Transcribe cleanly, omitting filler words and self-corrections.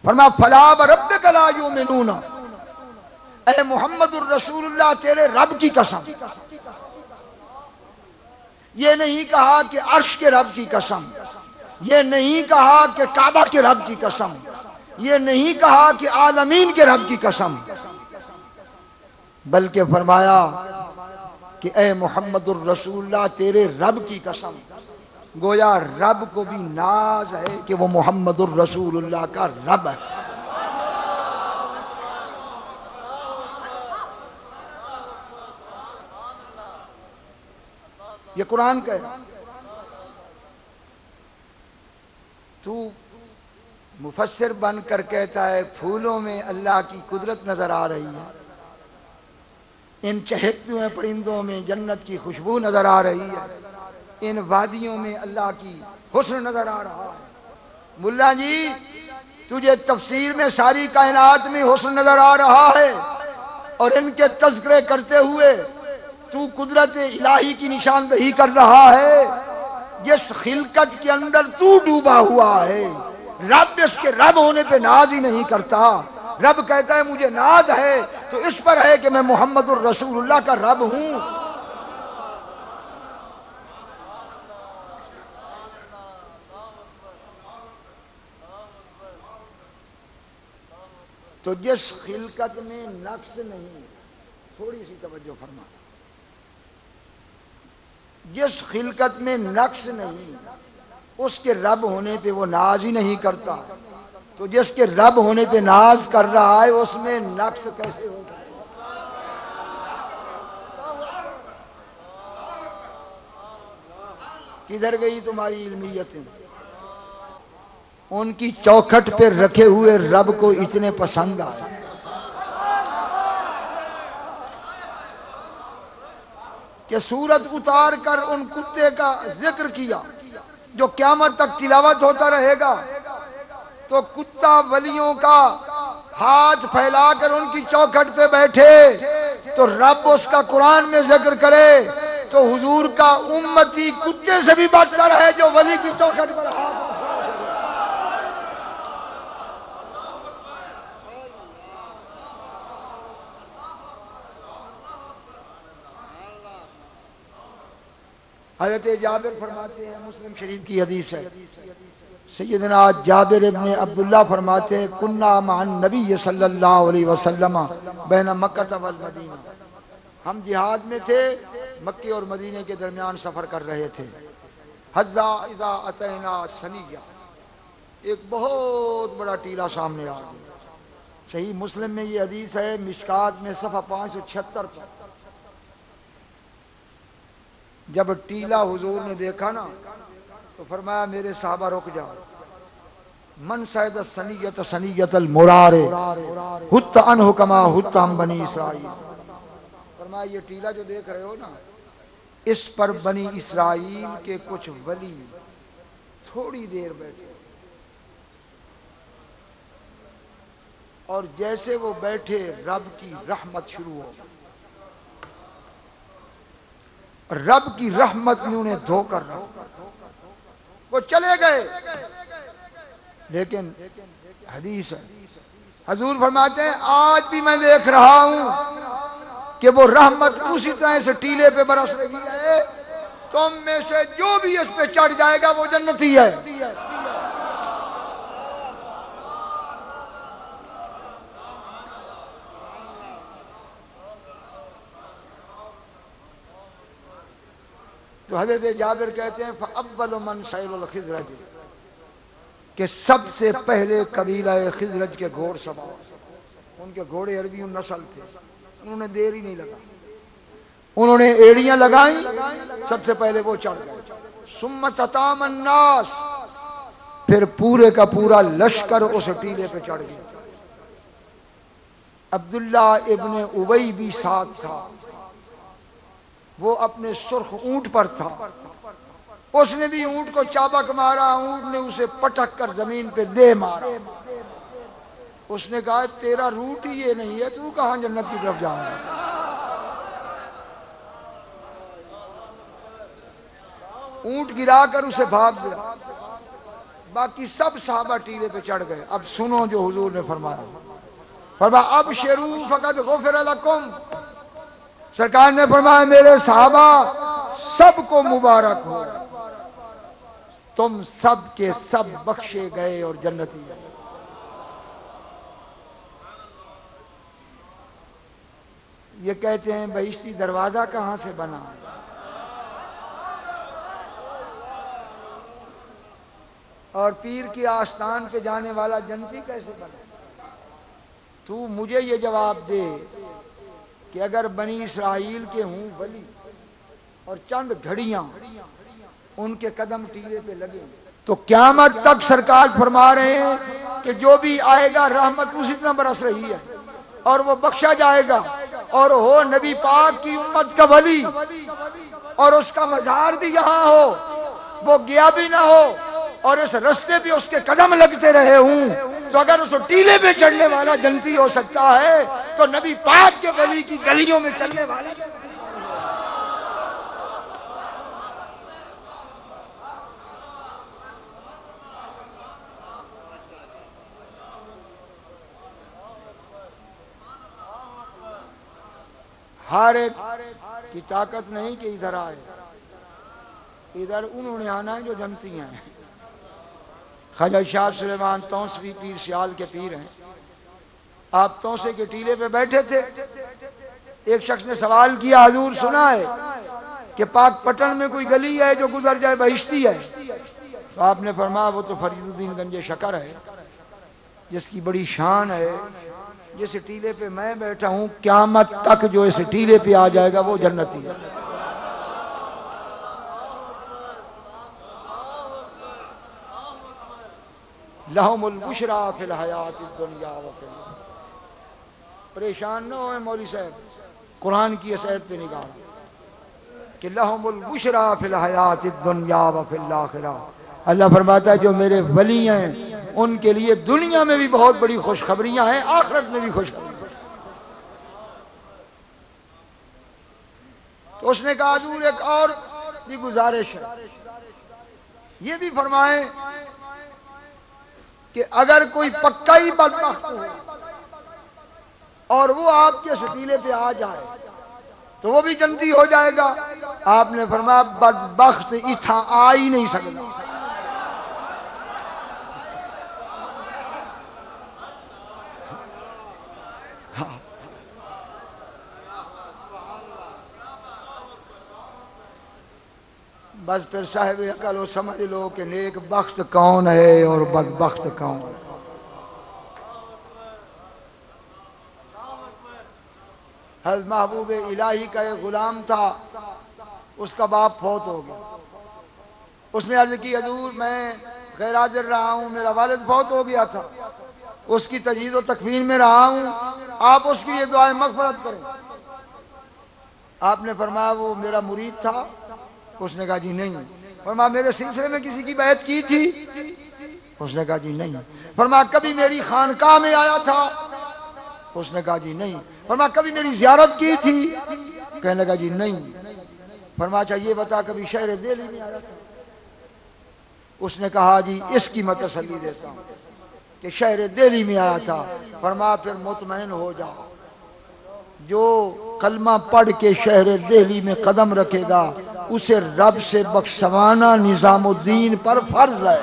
فرمایا فلا وربک لا یؤمنون، اے محمد الرسول اللہ تیرے رب کی قسم، یہ نہیں کہا کہ عرش کے رب کی قسم، یہ نہیں کہا کہ کعبہ کے رب کی قسم، یہ نہیں کہا کہ عالمین کے رب کی قسم، بلکہ فرمایا کہ اے محمد الرسول اللہ تیرے رب کی قسم۔ گویا رب کو بھی ناز ہے کہ وہ محمد الرسول اللہ کا رب ہے۔ یہ قرآن کا ہے۔ تو مفسر بن کر کہتا ہے پھولوں میں اللہ کی قدرت نظر آ رہی ہے، ان چہکتے ہوئے پرندوں میں جنت کی خوشبو نظر آ رہی ہے، ان وادیوں میں اللہ کی حسن نظر آ رہا ہے۔ ملا جی تجھے تفسیر میں ساری کائنات میں حسن نظر آ رہا ہے، اور ان کے تذکرے کرتے ہوئے تو قدرت الہی کی نشاندہی کر رہا ہے، جس خلقت کے اندر تو ڈوبا ہوا ہے۔ رب اس کے رب ہونے پہ ناز ہی نہیں کرتا۔ رب کہتا ہے مجھے ناز ہے تو اس پر ہے کہ میں محمد الرسول اللہ کا رب ہوں۔ تو جس خلقت میں نقص نہیں، تھوڑی سی توجہ فرما، جس خلقت میں نقص نہیں اس کے رب ہونے پہ وہ ناز ہی نہیں کرتا، تو جس کے رب ہونے پہ ناز کر رہا ہے اس میں نقص کیسے ہوگا؟ کدھر گئی تمہاری علمیتیں؟ ان کی چوکھٹ پہ رکھے ہوئے رب کو اتنے پسند آئے کہ سورت اتار کر ان کتے کا ذکر کیا جو قیامت تک تلاوت ہوتا رہے گا، تو کتا ولیوں کا ہاتھ پھیلا کر ان کی چوکھٹ پہ بیٹھے تو رب اس کا قرآن میں ذکر کرے تو حضور کا امتی کتے سے بھی بچتا رہے جو ولی کی چوکھٹ پر ہاتھ۔ حضرت جابر فرماتے ہیں، مسلم شریف کی حدیث ہے، سیدنا جابر ابن عبداللہ فرماتے ہیں کننا مع النبی صلی اللہ علیہ وسلم بین مکہ والمدینہ، ہم جہاد میں تھے، مکے اور مدینے کے درمیان سفر کر رہے تھے۔ حتی اذا اتینا ثنیہ، ایک بہت بڑا ٹیلہ سامنے آ گیا۔ صحیح مسلم میں یہ حدیث ہے، مشکات میں صفحہ 576 پر۔ جب ٹیلہ حضور نے دیکھا نا تو فرمایا میرے صحابہ رک جاؤ، من شہد الثنیۃ ثنیۃ المرار حت عنہ کما حت عن بنی اسرائیل، فرمایا یہ ٹیلہ جو دیکھ رہے ہو نا، اس پر بنی اسرائیل کے کچھ ولی تھوڑی دیر بیٹھے، اور جیسے وہ بیٹھے رب کی رحمت شروع ہو، رب کی رحمت نے انہیں دھو کر رکھا، وہ چلے گئے۔ لیکن حدیث ہے، حضور فرماتے ہیں آج بھی میں دیکھ رہا ہوں کہ وہ رحمت اسی طرح سے ٹیلے پہ برس رہی ہے، تم میں سے جو بھی اس پہ چڑھ جائے گا وہ جنتی ہے۔ تو حضرت جابر کہتے ہیں فَأَوَّلُ مَنْ شَيْلُ الْخِزْرَجِ، کہ سب سے پہلے قبیلہ خزرج کے گھوڑ سوار، ان کے گھوڑے عربی نسل تھے، انہوں نے دیر ہی نہیں لگا، انہوں نے ایڑیاں لگائیں، سب سے پہلے وہ چڑھ گئے۔ ثُمَّ تَتَامَ النَّاسِ، پھر پورے کا پورا لشکر اس ٹیلے پہ چڑھ گیا۔ عبداللہ ابن ابی بھی ساتھ تھا، وہ اپنے سرخ اونٹ پر تھا، اس نے بھی اونٹ کو چابک مارا، اونٹ نے اسے پٹک کر زمین پہ دے مارا۔ اس نے کہا تیرا روٹ ہی یہ نہیں ہے، تو کہاں جنت کی طرف جائے گا؟ اونٹ گرا کر اسے بھاگ گیا۔ باقی سب صحابہ ٹیلے پہ چڑھ گئے. اب سنو جو حضور نے فرمایا. فرمایا ابشروا فقد غفر لکم. سرکار نے فرمایا میرے صحابہ سب کو مبارک ہو، تم سب کے سب بخشے گئے اور جنتی. یہ کہتے ہیں بہشتی دروازہ کہاں سے بنا؟ اور پیر کی آستان پہ جانے والا جنتی کیسے بنا؟ تو مجھے یہ جواب دے کہ اگر بنی اسرائیل کے ہوں ولی اور چند گھڑیاں ان کے قدم ٹیلے پہ لگے تو قیامت تک سرکار فرما رہے ہیں کہ جو بھی آئے گا رحمت اسی طرح برس رہی ہے اور وہ بخشا جائے گا. اور ہو نبی پاک کی امت کا ولی اور اس کا مزار بھی یہاں ہو، وہ گیا بھی نہ ہو اور اس رستے پہ اس کے قدم لگتے رہے ہوں، تو اگر اس ٹیلے پہ چڑھنے والا جنتی ہو سکتا ہے تو نبی پاک کے ولی کی گلیوں میں چلنے والا. ہر ایک کی طاقت نہیں کہ ادھر آئے، ادھر انہوں نے آنا ہے جو جنتی ہیں. خواجہ شاہ سلیمان توسوی پیر سیال کے پیر ہیں. آپ توسے کے ٹیلے پہ بیٹھے تھے، ایک شخص نے سوال کیا حضور سنا ہے کہ پاک پٹن میں کوئی گلی ہے جو گزر جائے بہشتی ہے؟ تو آپ نے فرمایا وہ تو فرید الدین گنج شکر ہے جس کی بڑی شان ہے. جس ٹیلے پہ میں بیٹھا ہوں قیامت تک جو اس ٹیلے پہ آ جائے گا وہ جنتی ہے. لہم البشری فی الحیات الدنیا وفی الآخرہ. پریشان نہ ہوئے مولوی صاحب، قرآن کی اس آیت پہ نگاہ کہ لہم البشری فی الحیات الدنیا وفی الآخرہ. اللہ فرماتا ہے جو میرے ولی ہیں ان کے لیے دنیا میں بھی بہت بڑی خوشخبریاں ہیں، آخرت میں بھی خوشخبریاں. تو اس نے کہا حضور ایک اور بھی گزارش ہے، یہ بھی فرمائیں کہ اگر کوئی پکا ہی بدبخت ہو اور وہ آپ کے ٹیلے پہ آ جائے تو وہ بھی جنتی ہو جائے گا. آپ نے فرمایا بدبخت اتھا آ ہی نہیں سکتا. بس پھر صاحب عقل وہ سمجھ لو کہ نیک بخت کون ہے اور بدبخت کون ہے. حضرت محبوب الہی کا ایک غلام تھا، اس کا باپ فوت ہو گیا. اس نے عرض کی حضور میں غیر حاضر رہا ہوں، میرا والد فوت ہو گیا تھا، اس کی تجہیز و تکفین میں رہا ہوں، آپ اس کے لیے دعائیں مغفرت کریں. آپ نے فرمایا وہ میرا مرید تھا؟ اس نے کہا جی نہیں. فرمایا میرے سلسلے میں کسی کی بیعت کی تھی؟ اس نے کہا جی نہیں. فرمایا کبھی میری خانقاہ میں آیا تھا؟ اس نے کہا جی نہیں. فرمایا کبھی میری زیارت کی تھی؟ کہنے لگا جی نہیں. فرمایا اچھا یہ بتا کبھی شہر دہلی میں آیا تھا؟ اس نے کہا جی اس کی میں تسلی دیتا ہوں کہ شہر دہلی میں آیا تھا. فرمایا پھر مطمئن ہو جاؤ، جو کلمہ پڑھ کے شہر دہلی میں قدم رکھے گا اسے رب سے بخشوانا نظام الدین پر فرض ہے.